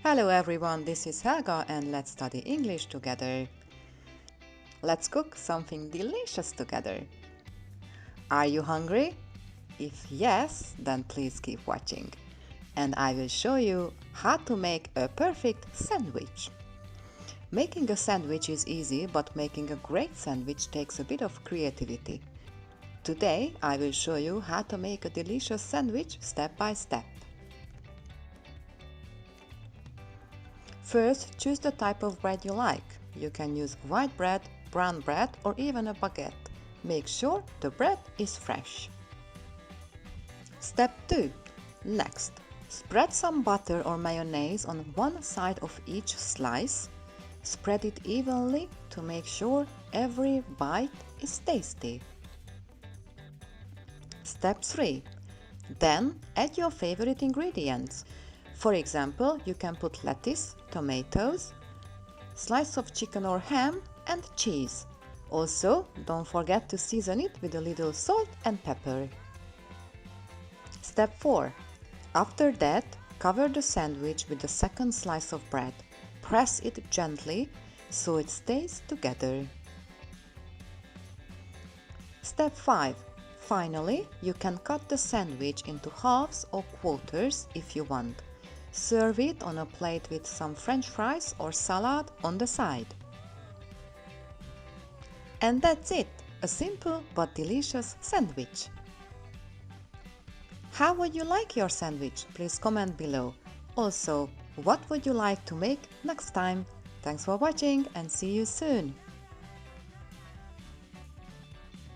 Hello everyone, this is Helga and let's study English together. Let's cook something delicious together. Are you hungry? If yes, then please keep watching. And I will show you how to make a perfect sandwich. Making a sandwich is easy, but making a great sandwich takes a bit of creativity. Today, I will show you how to make a delicious sandwich step by step. First, choose the type of bread you like. You can use white bread, brown bread, or even a baguette. Make sure the bread is fresh. Step 2. Next, spread some butter or mayonnaise on one side of each slice. Spread it evenly to make sure every bite is tasty. Step 3. Then add your favorite ingredients. For example, you can put lettuce, tomatoes, slice of chicken or ham, and cheese. Also, don't forget to season it with a little salt and pepper. Step 4. After that, cover the sandwich with the second slice of bread. Press it gently so it stays together. Step 5. Finally, you can cut the sandwich into halves or quarters if you want. Serve it on a plate with some French fries or salad on the side. And that's it, a simple but delicious sandwich. How would you like your sandwich? Please comment below. Also, what would you like to make next time? Thanks for watching and see you soon!